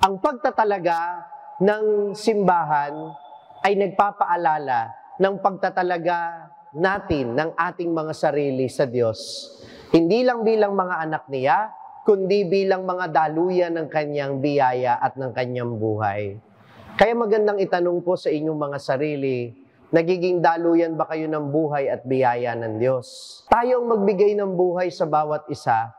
Ang pagtatalaga ng simbahan ay nagpapaalala ng pagtatalaga natin ng ating mga sarili sa Diyos. Hindi lang bilang mga anak niya, kundi bilang mga daluyan ng kanyang biyaya at ng kanyang buhay. Kaya magandang itanong po sa inyong mga sarili, nagiging daluyan ba kayo ng buhay at biyaya ng Diyos? Tayo ang magbigay ng buhay sa bawat isa.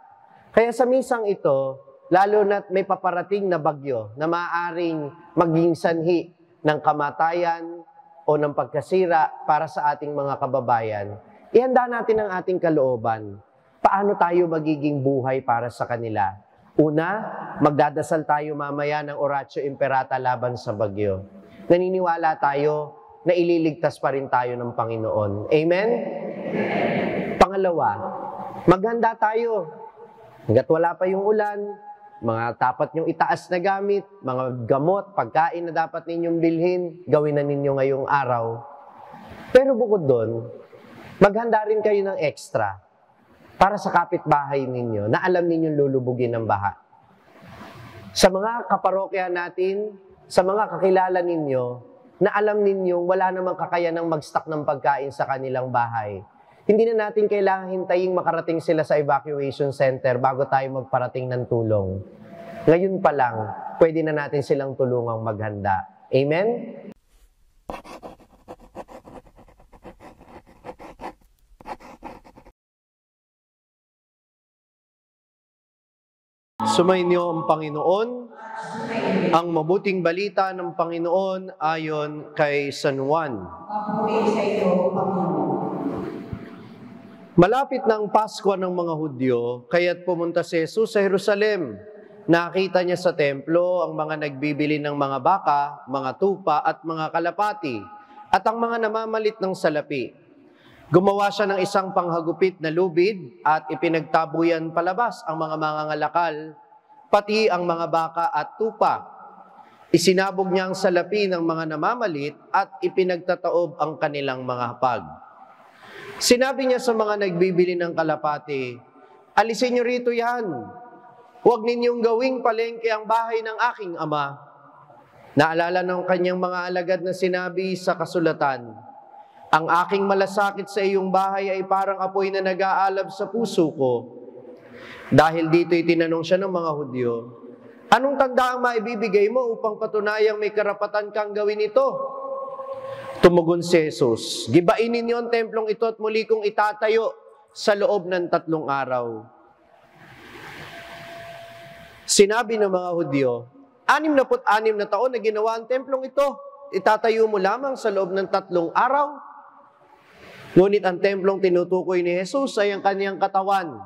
Kaya sa misang ito, lalo na't may paparating na bagyo na maaaring maging sanhi ng kamatayan o ng pagkasira para sa ating mga kababayan, ihanda natin ang ating kalooban. Paano tayo magiging buhay para sa kanila? Una, magdadasal tayo mamaya ng Oratio Imperata laban sa bagyo. Naniniwala tayo na ililigtas pa rin tayo ng Panginoon. Amen? Pangalawa, maghanda tayo. Hanggat wala pa yung ulan, mga dapat nyong itaas na gamit, mga gamot, pagkain na dapat ninyong bilhin, gawin na ninyo ngayong araw. Pero bukod doon, maghanda rin kayo ng extra para sa kapitbahay ninyo na alam ninyong lulubugin ng baha. Sa mga kaparokya natin, sa mga kakilala ninyo, na alam ninyong wala namang kakayanang mag-stock ng pagkain sa kanilang bahay. Hindi na natin kailangan hintaying makarating sila sa evacuation center bago tayo magparating ng tulong. Ngayon pa lang, pwede na natin silang tulungang maghanda. Amen? Sumainyo ang Panginoon, ang mabuting balita ng Panginoon ayon kay San Juan. Malapit na ang Pasko ng mga Hudyo, kaya't pumunta si Jesus sa Jerusalem. Nakita niya sa templo ang mga nagbibili ng mga baka, mga tupa at mga kalapati, at ang mga namamalit ng salapi. Gumawa siya ng isang panghagupit na lubid at ipinagtabuyan palabas ang mga mangangalakal, pati ang mga baka at tupa. Isinabog niya ang salapi ng mga namamalit at ipinagtataob ang kanilang mga hapag. Sinabi niya sa mga nagbibili ng kalapati, "Alisin niyo rito yan. Huwag ninyong gawing palengke ang bahay ng aking ama." Naalala ng kanyang mga alagad na sinabi sa kasulatan, "Ang aking malasakit sa iyong bahay ay parang apoy na nag-aalab sa puso ko." Dahil dito'y tinanong siya ng mga Hudyo, "Anong tanda ang maibibigay mo upang patunayang may karapatan kang gawin ito?" Tumugon si Jesus, "Gibain ninyo ang templong ito at muli kong itatayo sa loob ng 3 araw. Sinabi ng mga Hudyo, 66 na taon na ginawa ang templong ito. Itatayo mo lamang sa loob ng 3 araw? Ngunit ang templong tinutukoy ni Jesus ay ang kaniyang katawan.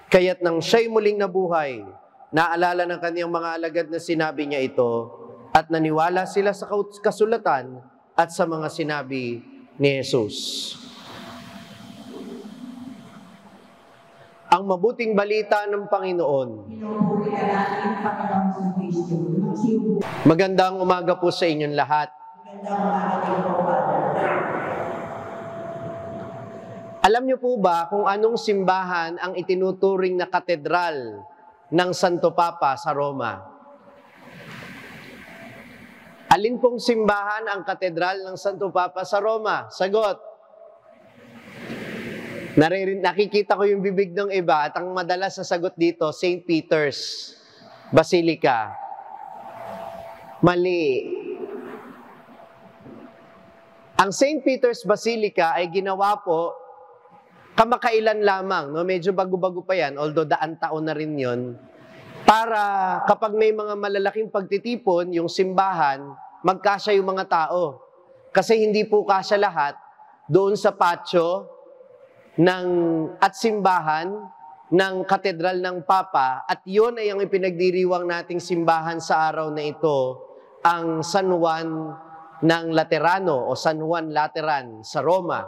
Kaya't nang siya'y muling nabuhay, naalala ng kaniyang mga alagad na sinabi niya ito, at naniwala sila sa kasulatan at sa mga sinabi ni Jesus. Ang mabuting balita ng Panginoon. Magandang umaga po sa inyong lahat. Alam niyo po ba kung anong simbahan ang itinuturing na katedral ng Santo Papa sa Roma? Alin pong simbahan ang katedral ng Santo Papa sa Roma? Sagot. Nakikita ko yung bibig ng iba at ang madalas na sagot dito, St. Peter's Basilica. Mali. Ang St. Peter's Basilica ay ginawa po kamakailan lamang, no? Medyo bago-bago pa yan, although daan taon na rin yon, para kapag may mga malalaking pagtitipon, yung simbahan, magkasya yung mga tao. Kasi hindi po kasya lahat doon sa patio at simbahan ng katedral ng Papa, at yun ay ang ipinagdiriwang nating simbahan sa araw na ito, ang San Juan ng Laterano o San Juan Lateran sa Roma.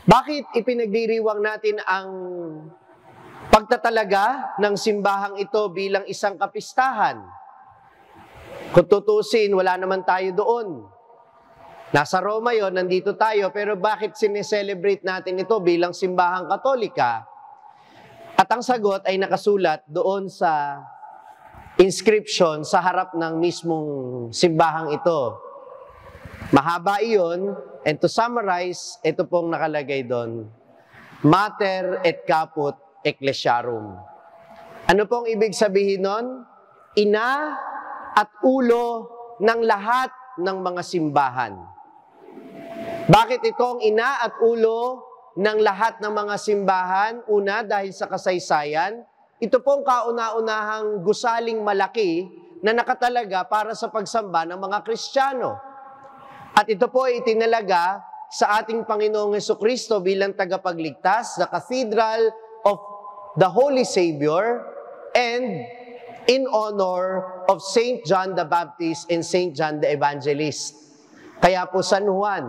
Bakit ipinagdiriwang natin ang pagtatalaga ng simbahang ito bilang isang kapistahan? Kung tutusin, wala naman tayo doon. Nasa Roma yon, nandito tayo, pero bakit sineselebrate natin ito bilang simbahang Katolika? At ang sagot ay nakasulat doon sa inscription sa harap ng mismong simbahang ito. Mahaba iyon, and to summarize, ito pong nakalagay doon, Mater et Caput Ecclesiarum. Ano pong ibig sabihin nun? Ina at ulo ng lahat ng mga simbahan. Bakit itong ina at ulo ng lahat ng mga simbahan? Una, dahil sa kasaysayan, ito pong kauna-unahang gusaling malaki na nakatalaga para sa pagsamba ng mga Kristiyano. At ito po ay itinalaga sa ating Panginoong Jesucristo bilang tagapagligtas, the Cathedral of the Holy Savior, and in honor of Saint John the Baptist and Saint John the Evangelist. Kaya po San Juan.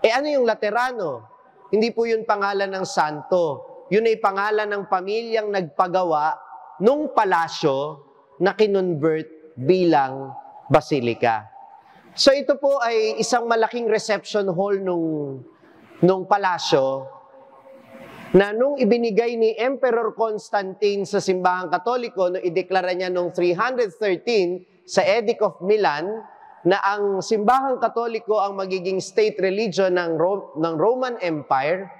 Ano yung Laterano? Hindi po yun pangalan ng santo. Yun ay pangalan ng pamilyang nagpagawa nung palasyo na kinonvert bilang basilika. So ito po ay isang malaking reception hall nung palasyo na nung ibinigay ni Emperor Constantine sa simbahang Katoliko, nung ideklara niya noong 313 sa Edict of Milan, na ang simbahang Katoliko ang magiging state religion ng Roman Empire,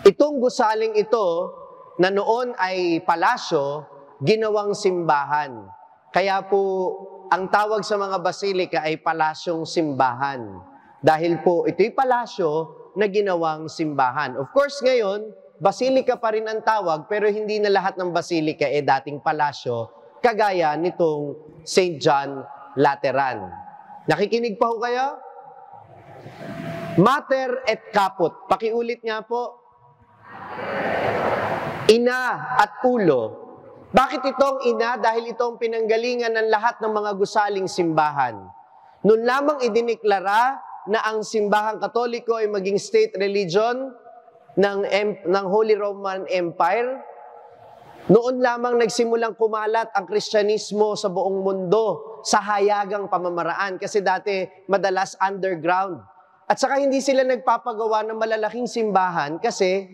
itong gusaling ito na noon ay palasyo, ginawang simbahan. Kaya po, ang tawag sa mga basilika ay palasyong simbahan. Dahil po ito'y palasyo na ginawang simbahan. Of course, ngayon, basilika pa rin ang tawag, pero hindi na lahat ng basilika ay dating palasyo, kagaya nitong St. John Lateran. Nakikinig pa ho kayo? Mater et Caput. Pakiulit nga po. Ina at ulo. Bakit itong ina? Dahil itong pinanggalingan ng lahat ng mga gusaling simbahan. Noon lamang idineklara na ang simbahang Katoliko ay maging state religion ng Holy Roman Empire, noon lamang nagsimulang kumalat ang Kristyanismo sa buong mundo sa hayagang pamamaraan. Kasi dati madalas underground. At saka hindi sila nagpapagawa ng malalaking simbahan kasi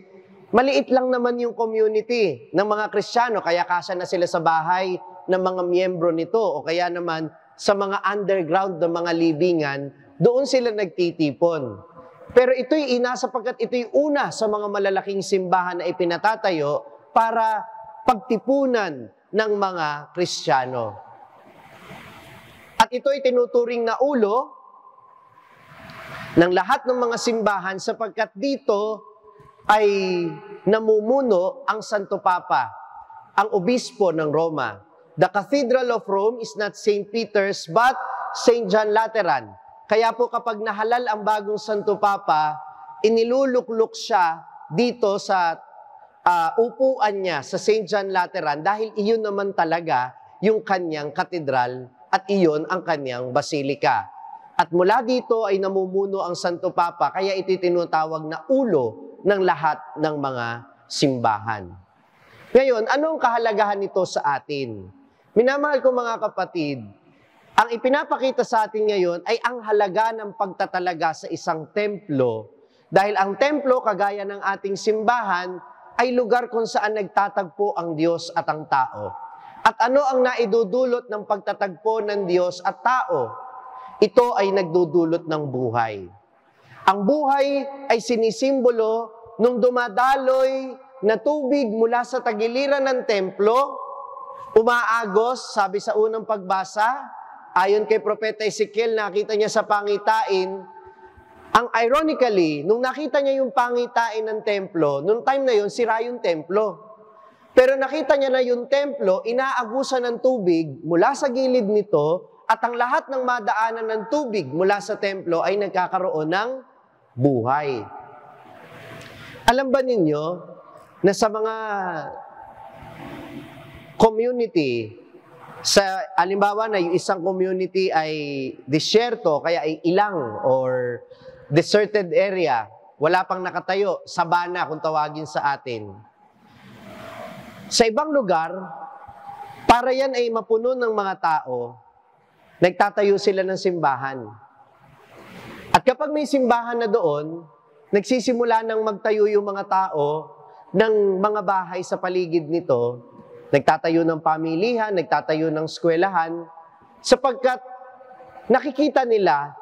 maliit lang naman yung community ng mga Kristiyano, kaya kasya na sila sa bahay ng mga miyembro nito o kaya naman sa mga underground ng mga libingan, doon sila nagtitipon. Pero ito'y ina sapagkat ito'y una sa mga malalaking simbahan na ipinatatayo para pagtipunan ng mga Kristiyano. At ito'y tinuturing na ulo ng lahat ng mga simbahan sapagkat dito ay namumuno ang Santo Papa, ang obispo ng Roma. The Cathedral of Rome is not St. Peter's but St. John Lateran. Kaya po kapag nahalal ang bagong Santo Papa, iniluluklok siya dito sa upuan niya sa St. John Lateran dahil iyon naman talaga yung kanyang katedral at iyon ang kanyang basilika. At mula dito ay namumuno ang Santo Papa, kaya ito tinatawag na ulo ng lahat ng mga simbahan. Ngayon, anong kahalagahan nito sa atin? Minamahal ko mga kapatid, ang ipinapakita sa atin ngayon ay ang halaga ng pagtatalaga sa isang templo. Dahil ang templo, kagaya ng ating simbahan, ay lugar kung saan nagtatagpo ang Diyos at ang tao. At ano ang naidudulot ng pagtatagpo ng Diyos at tao? Ito ay nagdudulot ng buhay. Ang buhay ay sinisimbolo nung dumadaloy na tubig mula sa tagiliran ng templo, umaagos, sabi sa unang pagbasa, ayon kay Propeta Ezekiel, nakita niya sa pangitain, ang ironically, nung nakita niya yung pangitain ng templo, nung time na yun, sira yung templo. Pero nakita niya na yung templo, inaagusan ng tubig mula sa gilid nito, at ang lahat ng madaanan ng tubig mula sa templo ay nagkakaroon ng buhay. Alam ba ninyo na sa mga community, sa halimbawa na yung isang community ay disyerto, kaya ay ilang or deserted area, wala pang nakatayo, sabana kung tawagin sa atin. Sa ibang lugar, para yan ay mapuno ng mga tao, nagtatayo sila ng simbahan. At kapag may simbahan na doon, nagsisimula ng magtayo yung mga tao ng mga bahay sa paligid nito nagtatayo ng pamilihan, nagtatayo ng eskwelahan, sapagkat nakikita nila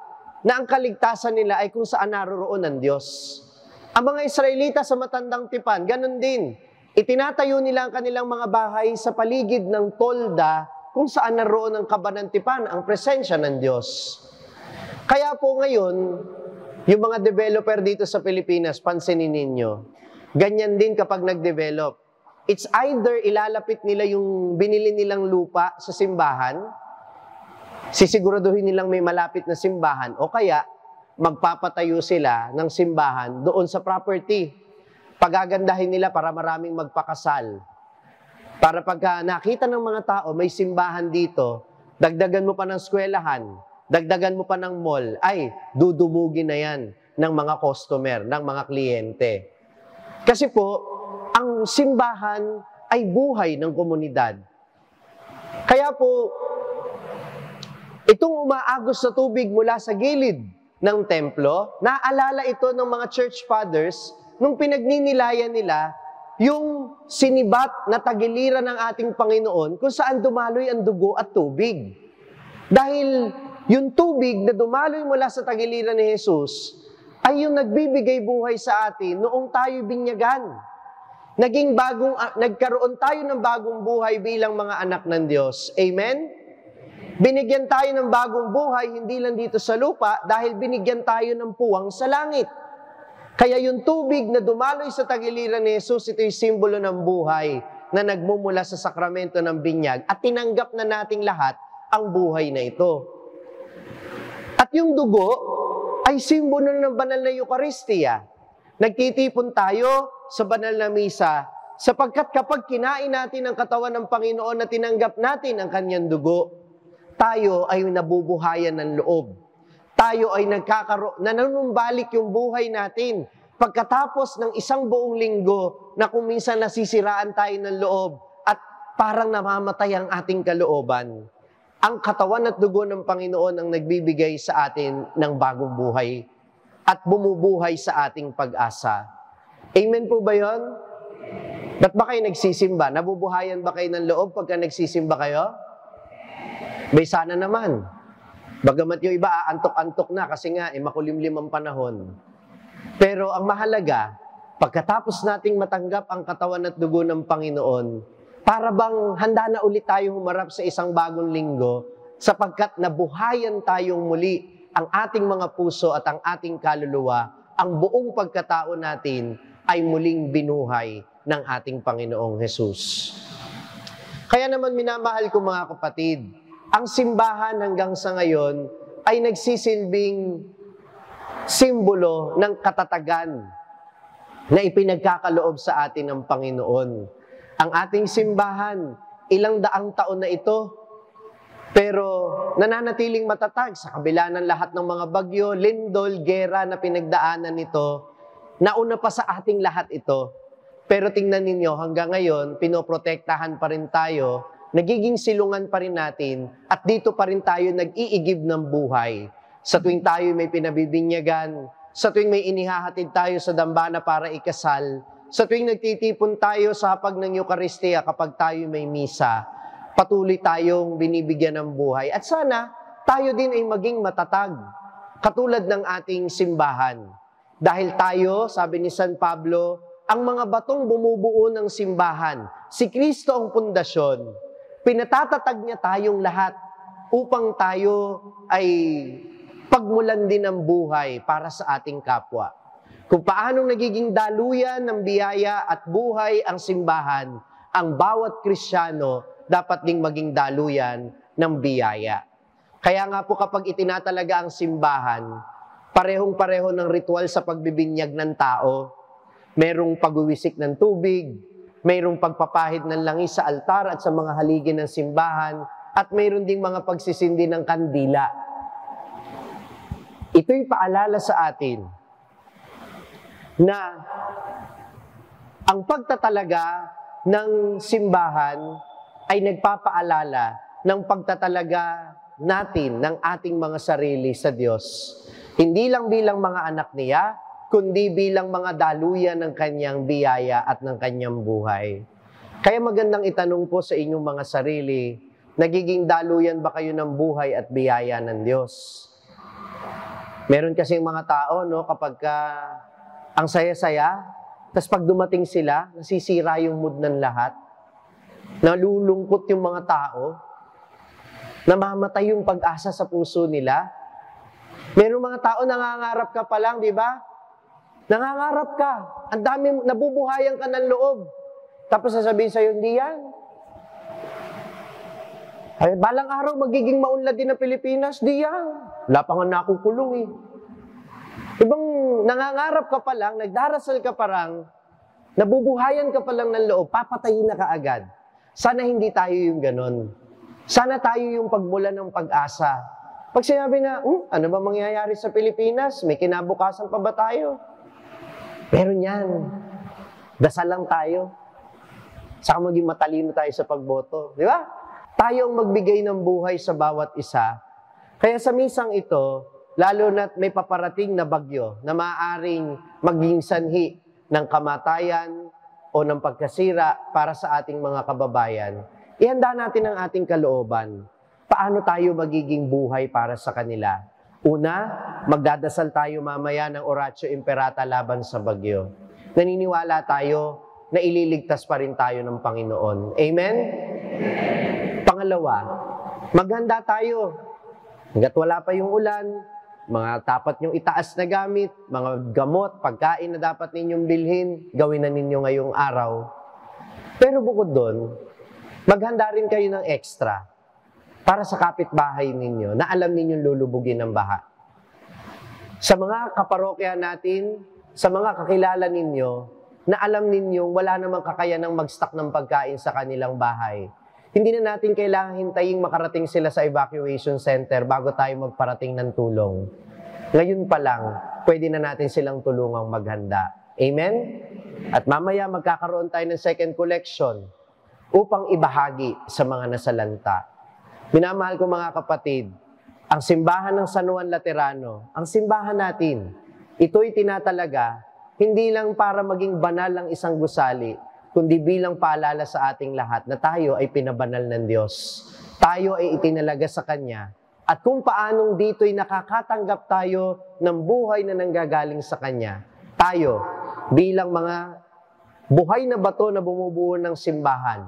na ang kaligtasan nila ay kung saan naroroon ang Diyos. Ang mga Israelita sa matandang tipan, ganun din. Itinatayo nila ang kanilang mga bahay sa paligid ng tolda kung saan naroon ang kabanantipan, ang presensya ng Diyos. Kaya po ngayon, yung mga developer dito sa Pilipinas, pansinin ninyo, ganyan din kapag nag-develop. It's either ilalapit nila yung binili nilang lupa sa simbahan, sisiguraduhin nilang may malapit na simbahan, o kaya magpapatayo sila ng simbahan doon sa property. Pagagandahin nila para maraming magpakasal. Para pagka nakita ng mga tao, may simbahan dito, dagdagan mo pa ng eskwelahan, dagdagan mo pa ng mall, ay dudumugin na yan ng mga customer, ng mga kliyente. Kasi po, ang simbahan ay buhay ng komunidad. Kaya po, itong umaagos na tubig mula sa gilid ng templo, naalala ito ng mga church fathers nung pinagninilayan nila yung sinibat na tagiliran ng ating Panginoon kung saan dumaloy ang dugo at tubig. Dahil yung tubig na dumaloy mula sa tagiliran ni Jesus ay yung nagbibigay buhay sa atin noong tayo binyagan. Nagkaroon tayo ng bagong buhay bilang mga anak ng Diyos. Amen? Binigyan tayo ng bagong buhay, hindi lang dito sa lupa, dahil binigyan tayo ng puwang sa langit. Kaya yung tubig na dumaloy sa tagiliran ni Jesus, ito'y simbolo ng buhay na nagmumula sa sakramento ng binyag at tinanggap na nating lahat ang buhay na ito. At yung dugo ay simbolo ng banal na Eucharistia. Nagtitipon tayo sa banal na misa sapagkat kapag kinain natin ang katawan ng Panginoon na tinanggap natin ang kanyang dugo, tayo ay nabubuhayan ng loob. Tayo ay nanunumbalik yung buhay natin. Pagkatapos ng isang buong linggo na kung minsan nasisiraan tayo ng loob at parang namamatay ang ating kalooban, ang katawan at dugo ng Panginoon ang nagbibigay sa atin ng bagong buhay at bumubuhay sa ating pag-asa. Amen po ba yun? Ba't ba kayo nagsisimba? Nabubuhayan ba kayo ng loob pagka nagsisimba kayo? Bay sana naman. Bagamat yung iba, antok-antok na kasi nga, makulimlim ang panahon. Pero ang mahalaga, pagkatapos nating matanggap ang katawan at dugo ng Panginoon, para bang handa na ulit tayo humarap sa isang bagong linggo, sapagkat nabuhayan tayong muli ang ating mga puso at ang ating kaluluwa, ang buong pagkatao natin ay muling binuhay ng ating Panginoong Jesus. Kaya naman minamahal ko mga kapatid, ang simbahan hanggang sa ngayon ay nagsisilbing simbolo ng katatagan na ipinagkakaloob sa atin ng Panginoon. Ang ating simbahan, ilang daang taon na ito, pero nananatiling matatag sa kabila ng lahat ng mga bagyo, lindol, gera na pinagdaanan nito. Nauna pa sa ating lahat ito. Pero tingnan ninyo, hanggang ngayon, pinoprotektahan pa rin tayo, nagiging silungan pa rin natin, at dito pa rin tayo nag-iigib ng buhay. Sa tuwing tayo may pinabibinyagan, sa tuwing may inihahatid tayo sa dambana para ikasal, sa tuwing nagtitipon tayo sa hapag ng Eucharistia kapag tayo may misa, patuloy tayong binibigyan ng buhay. At sana, tayo din ay maging matatag, katulad ng ating simbahan. Dahil tayo, sabi ni San Pablo, ang mga batong bumubuo ng simbahan, si Kristo ang pundasyon, pinatatatag niya tayong lahat upang tayo ay pagmulan din ng buhay para sa ating kapwa. Kung paanong nagiging daluyan ng biyaya at buhay ang simbahan, ang bawat Kristiyano dapat ding maging daluyan ng biyaya. Kaya nga po kapag itinatalaga ang simbahan, parehong-pareho ng ritual sa pagbibinyag ng tao. Merong pagwiwisik ng tubig, mayroong pagpapahid ng langis sa altar at sa mga haligi ng simbahan, at mayroon ding mga pagsisindi ng kandila. Ito'y paalala sa atin na ang pagtatalaga ng simbahan ay nagpapaalala ng pagtatalaga natin ng ating mga sarili sa Diyos. Hindi lang bilang mga anak niya, kundi bilang mga daluyan ng kanyang biyaya at ng kanyang buhay. Kaya magandang itanong po sa inyong mga sarili, nagiging daluyan ba kayo ng buhay at biyaya ng Diyos? Meron kasing mga tao, no, kapag ang saya-saya, tapos pag dumating sila, nasisira yung mood ng lahat, nalulungkot yung mga tao, namamatay yung pag-asa sa puso nila. Meron mga tao, nangangarap ka pa lang, di ba? Nangangarap ka. Ang dami, nabubuhayan ka ng loob. Tapos sasabihin sa'yo, hindi yan. Ay, balang araw, magiging maunlad din ng Pilipinas, di yan. Wala pa nga nakukulong eh. Ibang nangangarap ka pa lang, nagdarasal ka pa lang, nabubuhayan ka pa lang ng loob, papatayin na kaagad. Sana hindi tayo yung ganon. Sana tayo yung pagmula ng pag-asa. Pag sinabi na, ano ba mangyayari sa Pilipinas? May kinabukasan pa ba tayo? Meron yan. Dasal lang tayo. Saka maging matalino tayo sa pagboto. Di ba? Tayo ang magbigay ng buhay sa bawat isa. Kaya sa misang ito, lalo na't may paparating na bagyo na maaaring maging sanhi ng kamatayan o ng pagkasira para sa ating mga kababayan, ihanda natin ang ating kalooban. Paano tayo magiging buhay para sa kanila? Una, magdadasal tayo mamaya ng Oratio Imperata laban sa bagyo. Naniniwala tayo na ililigtas pa rin tayo ng Panginoon. Amen? Pangalawa, maghanda tayo. Hanggat wala pa yung ulan, mga dapat nyong itaas na gamit, mga gamot, pagkain na dapat ninyong bilhin, gawin na ninyo ngayong araw. Pero bukod doon, maghanda rin kayo ng extra para sa kapitbahay ninyo na alam ninyong lulubugin ng baha. Sa mga kaparokya natin, sa mga kakilala ninyo, na alam ninyong wala namang kakayanang mag-stock ng pagkain sa kanilang bahay. Hindi na natin kailangan hintayin makarating sila sa evacuation center bago tayo magparating ng tulong. Ngayon pa lang, pwede na natin silang tulungang maghanda. Amen? At mamaya magkakaroon tayo ng second collection upang ibahagi sa mga nasalanta. Minamahal ko mga kapatid, ang simbahan ng San Juan Laterano, ang simbahan natin, ito'y tinatalaga hindi lang para maging banal ang isang gusali, kundi bilang paalala sa ating lahat na tayo ay pinabanal ng Diyos. Tayo ay itinalaga sa Kanya. At kung paanong dito'y nakakatanggap tayo ng buhay na nanggagaling sa Kanya, tayo bilang mga buhay na bato na bumubuo ng simbahan,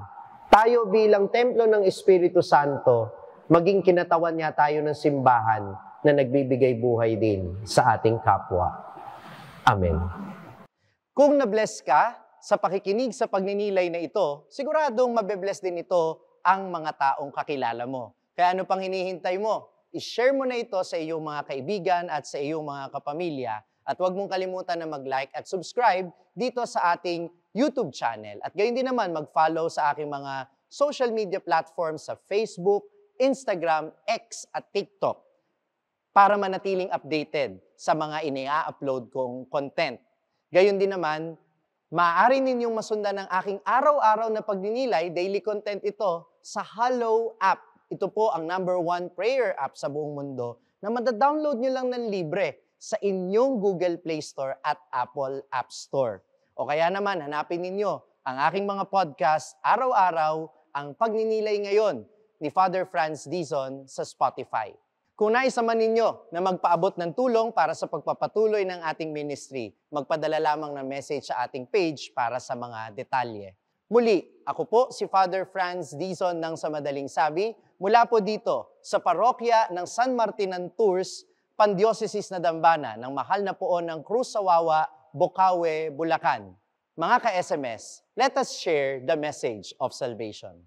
tayo bilang templo ng Espiritu Santo, maging kinatawan niya tayo ng simbahan na nagbibigay buhay din sa ating kapwa. Amen. Kung na-bless ka sa pakikinig sa pagninilay na ito, siguradong mabe-bless din ito ang mga taong kakilala mo. Kaya ano pang hinihintay mo? I-share mo na ito sa iyong mga kaibigan at sa iyong mga kapamilya. At huwag mong kalimutan na mag-like at subscribe dito sa ating YouTube channel. At gayon din naman mag-follow sa aking mga social media platforms sa Facebook, Instagram, X at TikTok para manatiling updated sa mga ina-upload kong content. Gayon din naman, maaari ninyong masundan ang aking araw-araw na pagninilay, daily content ito, sa Hallow app. Ito po ang #1 prayer app sa buong mundo na madadownload nyo lang ng libre sa inyong Google Play Store at Apple App Store. O kaya naman, hanapin ninyo ang aking mga podcast araw-araw, ang Pagninilay Ngayon ni Father Franz Dizon sa Spotify. Kung nais naman ninyo na magpaabot ng tulong para sa pagpapatuloy ng ating ministry, magpadala lamang ng message sa ating page para sa mga detalye. Muli, ako po si Father Franz Dizon ng Sa Madaling Sabi, mula po dito sa parokya ng San Martinan Tours, Pandiocesis na Dambana ng Mahal na Poon ng Cruz Sawawa, Bocaue, Bulacan. Mga ka-SMS, let us share the message of salvation.